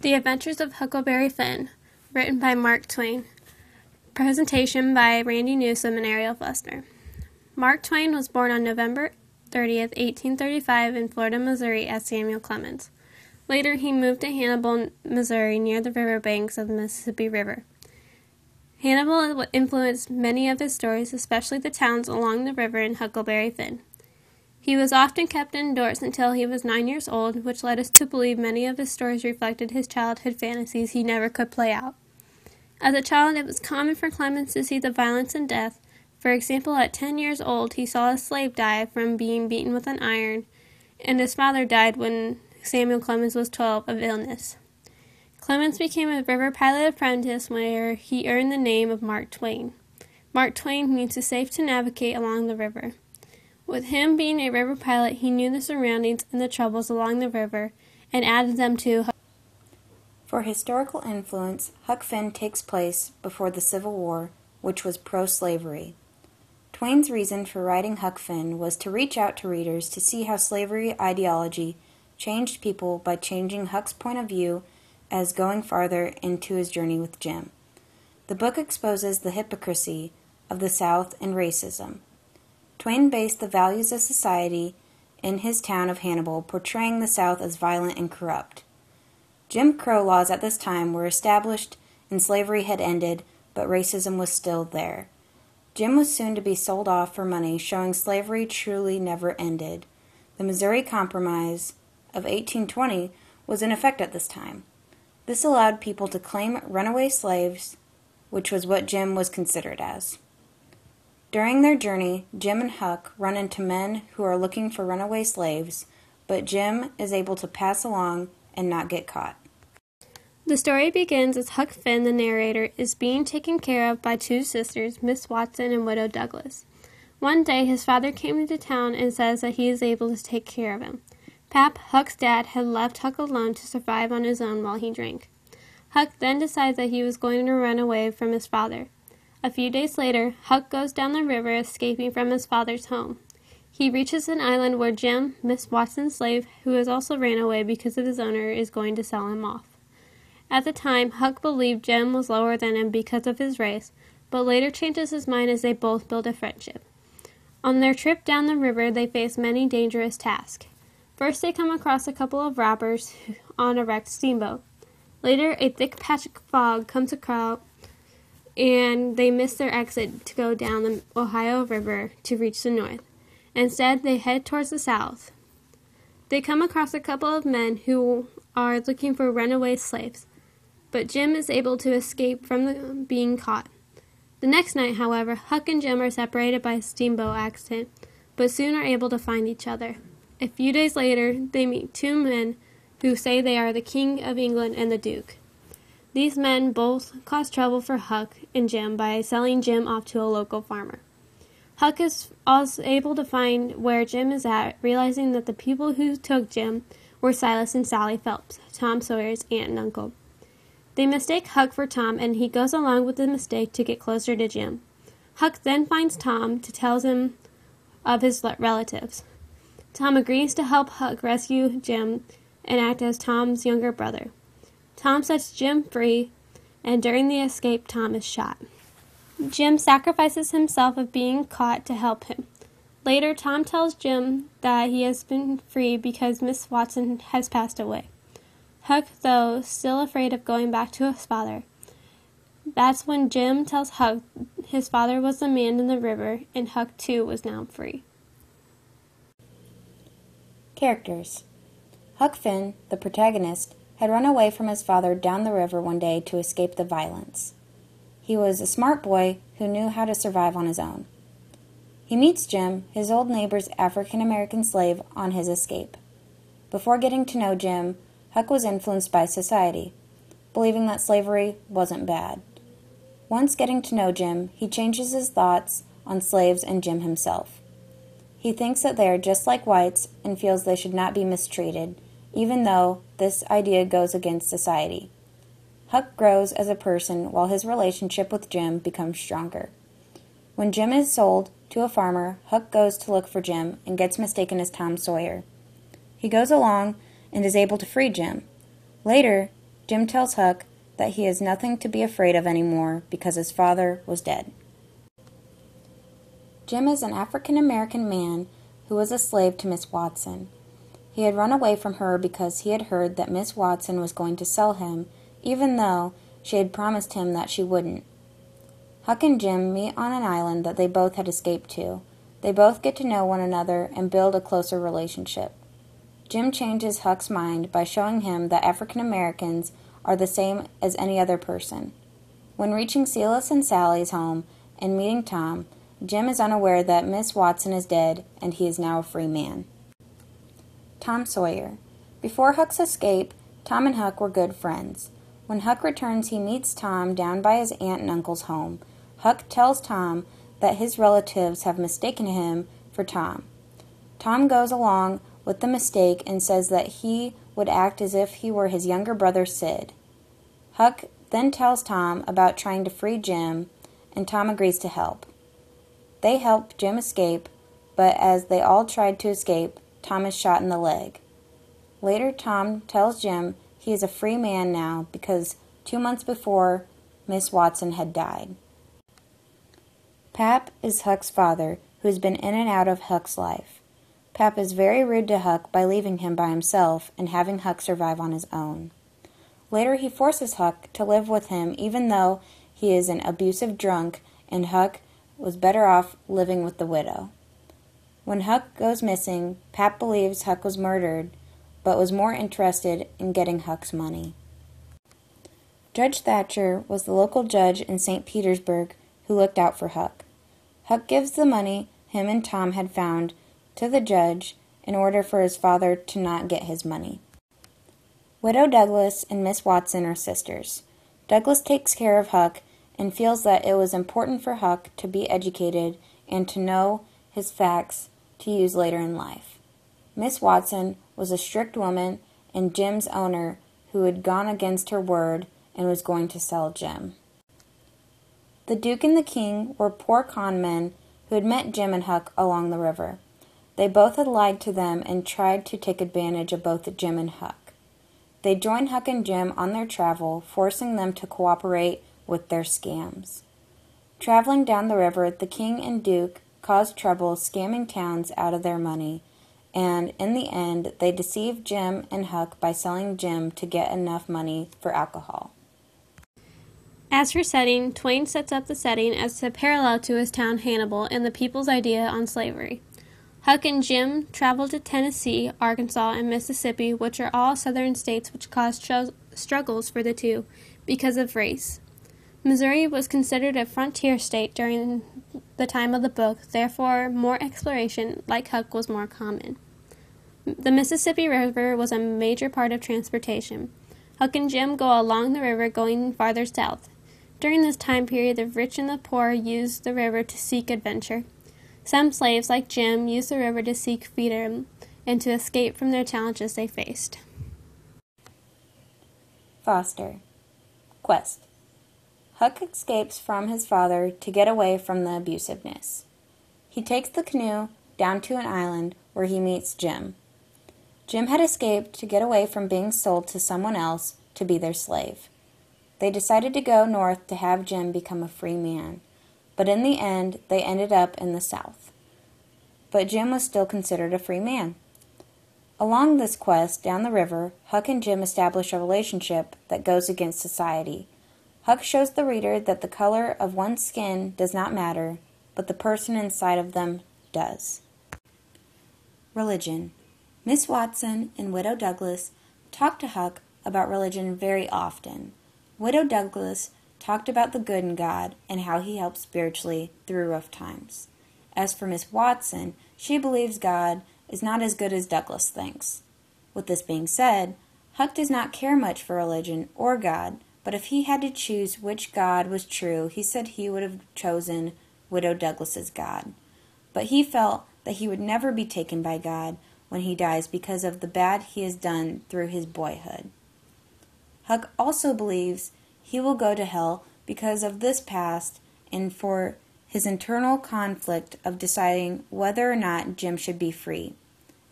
The Adventures of Huckleberry Finn, written by Mark Twain. Presentation by Randy Newsom and Ariel Fussner. Mark Twain was born on November 30th, 1835 in Florida, Missouri as Samuel Clemens. Later, he moved to Hannibal, Missouri, near the river banks of the Mississippi River. Hannibal influenced many of his stories, especially the towns along the river in Huckleberry Finn. He was often kept indoors until he was 9 years old, which led us to believe many of his stories reflected his childhood fantasies he never could play out. As a child, it was common for Clemens to see the violence and death. For example, at 10 years old, he saw a slave die from being beaten with an iron, and his father died when Samuel Clemens was 12 of illness. Clemens became a river pilot apprentice where he earned the name of Mark Twain. Mark Twain means it's safe to navigate along the river. With him being a river pilot, he knew the surroundings and the troubles along the river and added them to. For historical influence, Huck Finn takes place before the Civil War, which was pro-slavery. Twain's reason for writing Huck Finn was to reach out to readers to see how slavery ideology changed people by changing Huck's point of view as going farther into his journey with Jim. The book exposes the hypocrisy of the South and racism. Twain based the values of society in his town of Hannibal, portraying the South as violent and corrupt. Jim Crow laws at this time were established and slavery had ended, but racism was still there. Jim was soon to be sold off for money, showing slavery truly never ended. The Missouri Compromise of 1820 was in effect at this time. This allowed people to claim runaway slaves, which was what Jim was considered as. During their journey, Jim and Huck run into men who are looking for runaway slaves, but Jim is able to pass along and not get caught. The story begins as Huck Finn, the narrator, is being taken care of by two sisters, Miss Watson and Widow Douglas. One day, his father came into town and says that he is able to take care of him. Pap, Huck's dad, had left Huck alone to survive on his own while he drank. Huck then decides that he was going to run away from his father. A few days later, Huck goes down the river escaping from his father's home. He reaches an island where Jim, Miss Watson's slave, who has also ran away because of his owner, is going to sell him off. At the time, Huck believed Jim was lower than him because of his race, but later changes his mind as they both build a friendship. On their trip down the river, they face many dangerous tasks. First, they come across a couple of robbers on a wrecked steamboat. Later, a thick patch of fog comes across, and they miss their exit to go down the Ohio River to reach the north. Instead, they head towards the south. They come across a couple of men who are looking for runaway slaves, but Jim is able to escape from being caught. The next night, however, Huck and Jim are separated by a steamboat accident, but soon are able to find each other. A few days later, they meet two men who say they are the King of England and the Duke. These men both cause trouble for Huck and Jim by selling Jim off to a local farmer. Huck is also able to find where Jim is at, realizing that the people who took Jim were Silas and Sally Phelps, Tom Sawyer's aunt and uncle. They mistake Huck for Tom, and he goes along with the mistake to get closer to Jim. Huck then finds Tom to tell him of his relatives. Tom agrees to help Huck rescue Jim and act as Tom's younger brother. Tom sets Jim free, and during the escape, Tom is shot. Jim sacrifices himself of being caught to help him. Later, Tom tells Jim that he has been free because Miss Watson has passed away. Huck, though, still afraid of going back to his father. That's when Jim tells Huck his father was the man in the river, and Huck, too, was now free. Characters. Huck Finn, the protagonist, had run away from his father down the river one day to escape the violence. He was a smart boy who knew how to survive on his own. He meets Jim, his old neighbor's African-American slave, on his escape. Before getting to know Jim, Huck was influenced by society, believing that slavery wasn't bad. Once getting to know Jim, he changes his thoughts on slaves and Jim himself. He thinks that they are just like whites and feels they should not be mistreated, even though this idea goes against society. Huck grows as a person while his relationship with Jim becomes stronger. When Jim is sold to a farmer, Huck goes to look for Jim and gets mistaken as Tom Sawyer. He goes along and is able to free Jim. Later, Jim tells Huck that he has nothing to be afraid of anymore because his father was dead. Jim is an African-American man who was a slave to Miss Watson. He had run away from her because he had heard that Miss Watson was going to sell him, even though she had promised him that she wouldn't. Huck and Jim meet on an island that they both had escaped to. They both get to know one another and build a closer relationship. Jim changes Huck's mind by showing him that African Americans are the same as any other person. When reaching Silas and Sally's home and meeting Tom, Jim is unaware that Miss Watson is dead and he is now a free man. Tom Sawyer. Before Huck's escape, Tom and Huck were good friends. When Huck returns, he meets Tom down by his aunt and uncle's home. Huck tells Tom that his relatives have mistaken him for Tom. Tom goes along with the mistake and says that he would act as if he were his younger brother Sid. Huck then tells Tom about trying to free Jim, and Tom agrees to help. They help Jim escape, but as they all tried to escape, Tom is shot in the leg. Later, Tom tells Jim he is a free man now because 2 months before, Miss Watson had died. Pap is Huck's father, who has been in and out of Huck's life. Pap is very rude to Huck by leaving him by himself and having Huck survive on his own. Later, he forces Huck to live with him even though he is an abusive drunk and Huck was better off living with the widow. When Huck goes missing, Pap believes Huck was murdered, but was more interested in getting Huck's money. Judge Thatcher was the local judge in St. Petersburg who looked out for Huck. Huck gives the money him and Tom had found to the judge in order for his father to not get his money. Widow Douglas and Miss Watson are sisters. Douglas takes care of Huck and feels that it was important for Huck to be educated and to know his facts to use later in life. Miss Watson was a strict woman and Jim's owner who had gone against her word and was going to sell Jim. The Duke and the King were poor con men who had met Jim and Huck along the river. They both had lied to them and tried to take advantage of both Jim and Huck. They joined Huck and Jim on their travel, forcing them to cooperate with their scams. Traveling down the river, the King and Duke caused trouble scamming towns out of their money, and in the end, they deceived Jim and Huck by selling Jim to get enough money for alcohol. As for setting, Twain sets up the setting as a parallel to his town Hannibal and the people's idea on slavery. Huck and Jim traveled to Tennessee, Arkansas, and Mississippi, which are all southern states which caused struggles for the two because of race. Missouri was considered a frontier state during the time of the book, therefore more exploration, like Huck, was more common. The Mississippi River was a major part of transportation. Huck and Jim go along the river going farther south. During this time period, the rich and the poor used the river to seek adventure. Some slaves, like Jim, used the river to seek freedom and to escape from their challenges they faced. Foster. Quest. Huck escapes from his father to get away from the abusiveness. He takes the canoe down to an island where he meets Jim. Jim had escaped to get away from being sold to someone else to be their slave. They decided to go north to have Jim become a free man, but in the end, they ended up in the south. But Jim was still considered a free man. Along this quest down the river, Huck and Jim establish a relationship that goes against society. Huck shows the reader that the color of one's skin does not matter, but the person inside of them does. Religion. Miss Watson and Widow Douglas talked to Huck about religion very often. Widow Douglas talked about the good in God and how he helps spiritually through rough times. As for Miss Watson, she believes God is not as good as Douglas thinks. With this being said, Huck does not care much for religion or God, but if he had to choose which God was true, he said he would have chosen Widow Douglas's God. But he felt that he would never be taken by God when he dies because of the bad he has done through his boyhood. Huck also believes he will go to hell because of this past and for his internal conflict of deciding whether or not Jim should be free.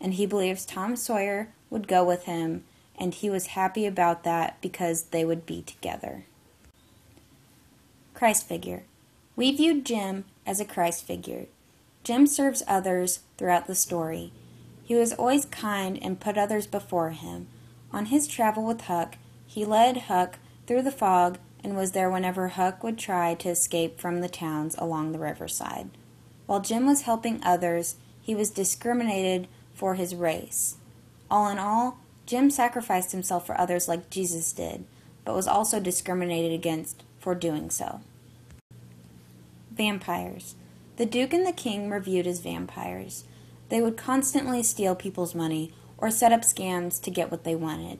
And he believes Tom Sawyer would go with him and he was happy about that because they would be together. Christ figure. We viewed Jim as a Christ figure. Jim serves others throughout the story. He was always kind and put others before him. On his travel with Huck, he led Huck through the fog and was there whenever Huck would try to escape from the towns along the riverside. While Jim was helping others, he was discriminated for his race. All in all, Jim sacrificed himself for others like Jesus did, but was also discriminated against for doing so. Vampires. The Duke and the King were viewed as vampires. They would constantly steal people's money or set up scams to get what they wanted.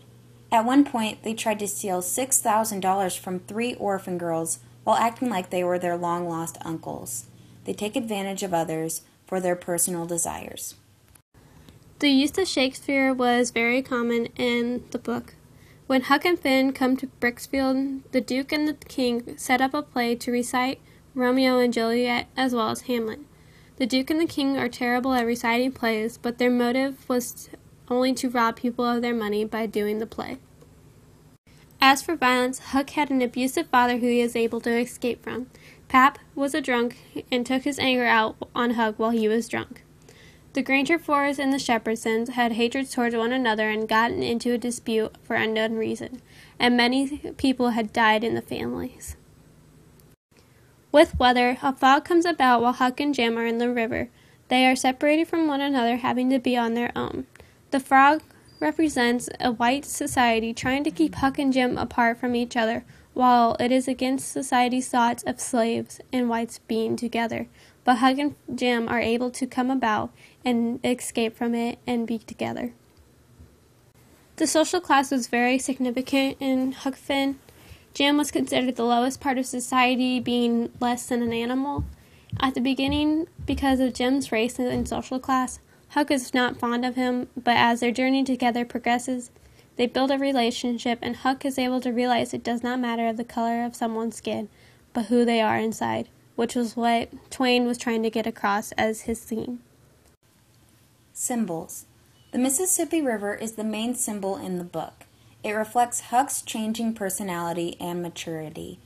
At one point, they tried to steal $6,000 from 3 orphan girls while acting like they were their long-lost uncles. They take advantage of others for their personal desires. The use of Shakespeare was very common in the book. When Huck and Finn come to Bricksfield, the Duke and the King set up a play to recite Romeo and Juliet as well as Hamlet. The Duke and the King are terrible at reciting plays, but their motive was only to rob people of their money by doing the play. As for violence, Huck had an abusive father who he is able to escape from. Pap was a drunk and took his anger out on Huck while he was drunk. The Grangerfords and the Shepherdsons had hatred towards one another and gotten into a dispute for unknown reason, and many people had died in the families. With weather, a fog comes about while Huck and Jim are in the river. They are separated from one another, having to be on their own. The frog represents a white society trying to keep Huck and Jim apart from each other, while it is against society's thoughts of slaves and whites being together. But Huck and Jim are able to come about and escape from it and be together. The social class was very significant in Huck Finn. Jim was considered the lowest part of society, being less than an animal. At the beginning, because of Jim's race and social class, Huck is not fond of him, but as their journey together progresses, they build a relationship, and Huck is able to realize it does not matter the color of someone's skin, but who they are inside, which was what Twain was trying to get across as his theme. Symbols. The Mississippi River is the main symbol in the book. It reflects Huck's changing personality and maturity.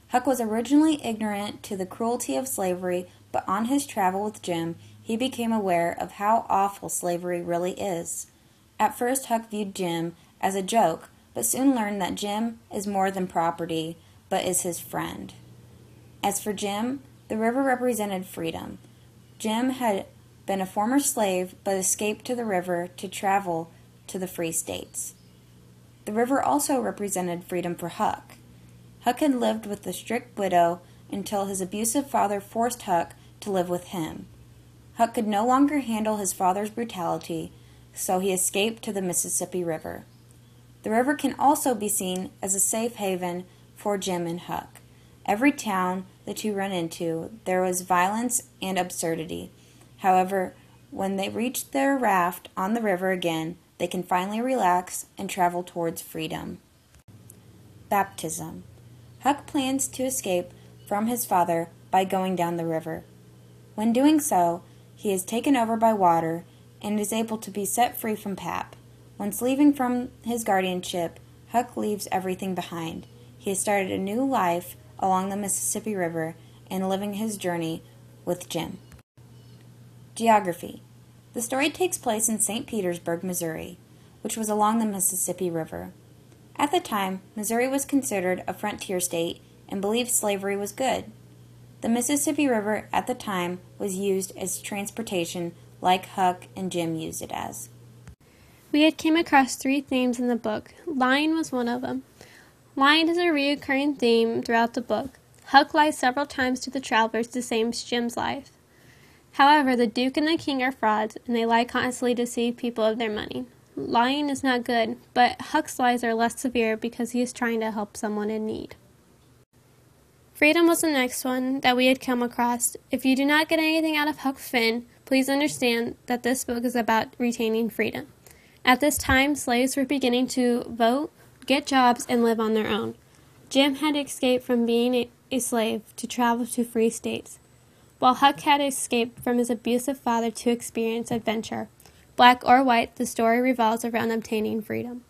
Huck was originally ignorant to the cruelty of slavery, but on his travel with Jim, he became aware of how awful slavery really is. At first, Huck viewed Jim as a joke, but soon learned that Jim is more than property, but is his friend. As for Jim, the river represented freedom. Jim had been a former slave, but escaped to the river to travel to the free states. The river also represented freedom for Huck. Huck had lived with the strict widow until his abusive father forced Huck to live with him. Huck could no longer handle his father's brutality, so he escaped to the Mississippi River. The river can also be seen as a safe haven for Jim and Huck. Every town the two run into, there was violence and absurdity. However, when they reach their raft on the river again, they can finally relax and travel towards freedom. Baptism. Huck plans to escape from his father by going down the river. When doing so, he is taken over by water and is able to be set free from Pap. Once leaving from his guardianship, Huck leaves everything behind. He has started a new life along the Mississippi River and living his journey with Jim. Geography. The story takes place in St. Petersburg, Missouri, which was along the Mississippi River. At the time, Missouri was considered a frontier state and believed slavery was good. The Mississippi River at the time was used as transportation like Huck and Jim used it as. We had came across 3 themes in the book. Lying was one of them. Lying is a recurring theme throughout the book. Huck lies several times to the travelers, the same as Jim's life. However, the Duke and the King are frauds, and they lie constantly to deceive people of their money. Lying is not good, but Huck's lies are less severe because he is trying to help someone in need. Freedom was the next one that we had come across. If you do not get anything out of Huck Finn, please understand that this book is about retaining freedom. At this time, slaves were beginning to vote, get jobs, and live on their own. Jim had escaped from being a slave to travel to free states, while Huck had escaped from his abusive father to experience adventure. Black or white, the story revolves around obtaining freedom.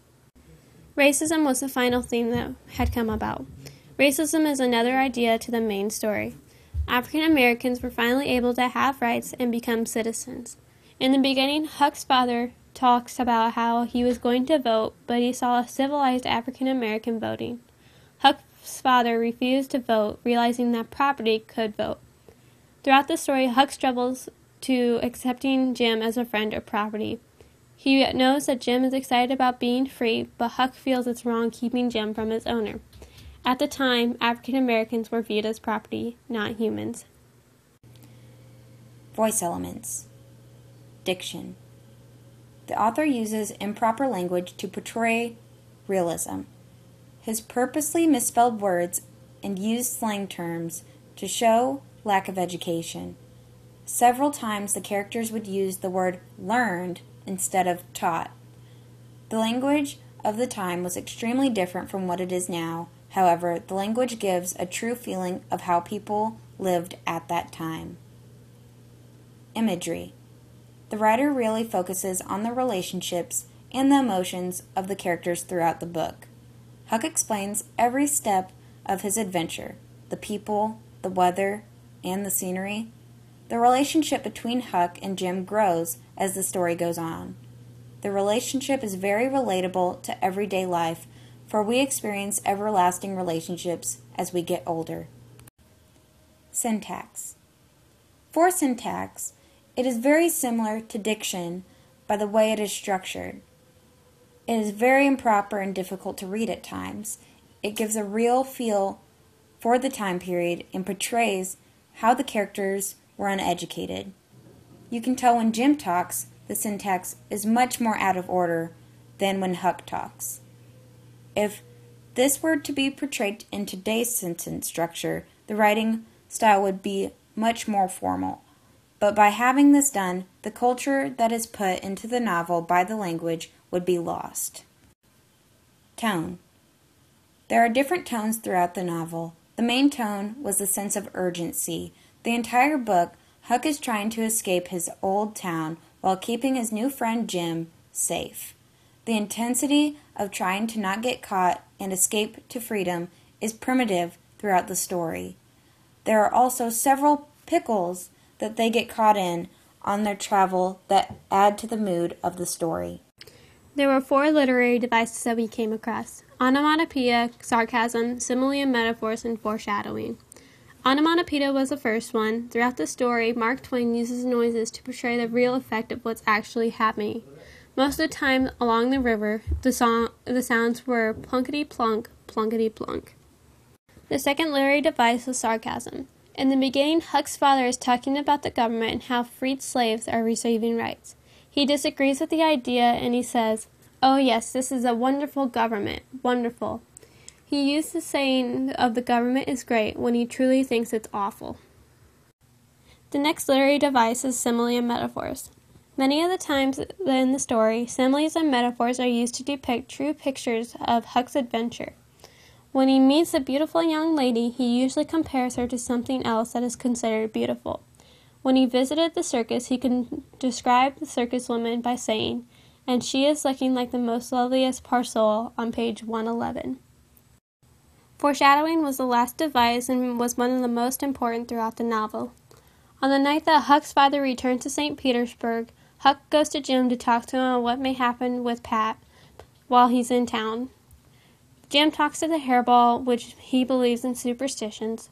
Racism was the final theme that had come about. Racism is another idea to the main story. African Americans were finally able to have rights and become citizens. In the beginning, Huck's father talks about how he was going to vote, but he saw a civilized African American voting. Huck's father refused to vote, realizing that property could vote. Throughout the story, Huck struggles to accepting Jim as a friend or property. He knows that Jim is excited about being free, but Huck feels it's wrong keeping Jim from his owner. At the time, African Americans were viewed as property, not humans. Voice elements. Diction. The author uses improper language to portray realism. His purposely misspelled words and used slang terms to show lack of education. Several times the characters would use the word learned instead of taught. The language of the time was extremely different from what it is now. However, the language gives a true feeling of how people lived at that time. Imagery. The writer really focuses on the relationships and the emotions of the characters throughout the book. Huck explains every step of his adventure, the people, the weather, and the scenery. The relationship between Huck and Jim grows as the story goes on. The relationship is very relatable to everyday life, for we experience everlasting relationships as we get older. Syntax. For syntax, it is very similar to diction by the way it is structured. It is very improper and difficult to read at times. It gives a real feel for the time period and portrays how the characters were uneducated. You can tell when Jim talks, the syntax is much more out of order than when Huck talks. If this were to be portrayed in today's sentence structure, the writing style would be much more formal. But by having this done, the culture that is put into the novel by the language would be lost. Tone. There are different tones throughout the novel. The main tone was the sense of urgency. The entire book, Huck is trying to escape his old town while keeping his new friend Jim safe. The intensity of trying to not get caught and escape to freedom is primitive throughout the story. There are also several pickles that they get caught in on their travel that add to the mood of the story. There were 4 literary devices that we came across: onomatopoeia, sarcasm, simile and metaphors, and foreshadowing. Onomatopoeia was the first one. Throughout the story, Mark Twain uses noises to portray the real effect of what's actually happening. Most of the time along the river, the sounds were plunkety-plunk, plunkety-plunk. The second literary device was sarcasm. In the beginning, Huck's father is talking about the government and how freed slaves are receiving rights. He disagrees with the idea and he says, "Oh yes, this is a wonderful government, wonderful." He used the saying of the government is great when he truly thinks it's awful. The next literary device is simile and metaphors. Many of the times in the story, similes and metaphors are used to depict true pictures of Huck's adventure. When he meets a beautiful young lady, he usually compares her to something else that is considered beautiful. When he visited the circus, he can describe the circus woman by saying, "And she is looking like the most loveliest parcel," on page 111. Foreshadowing was the last device and was one of the most important throughout the novel. On the night that Huck's father returns to St. Petersburg, Huck goes to Jim to talk to him on what may happen with Pat while he's in town. Jim talks to the hairball, which he believes in superstitions.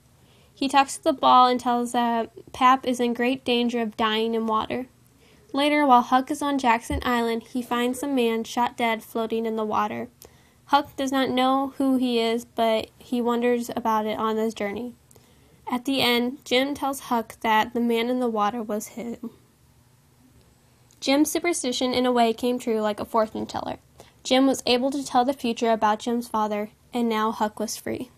He talks to the ball and tells that Pap is in great danger of dying in water. Later, while Huck is on Jackson Island, he finds a man shot dead floating in the water. Huck does not know who he is, but he wonders about it on his journey. At the end, Jim tells Huck that the man in the water was him. Jim's superstition in a way came true like a fortune teller. Jim was able to tell the future about Jim's father, and now Huck was free.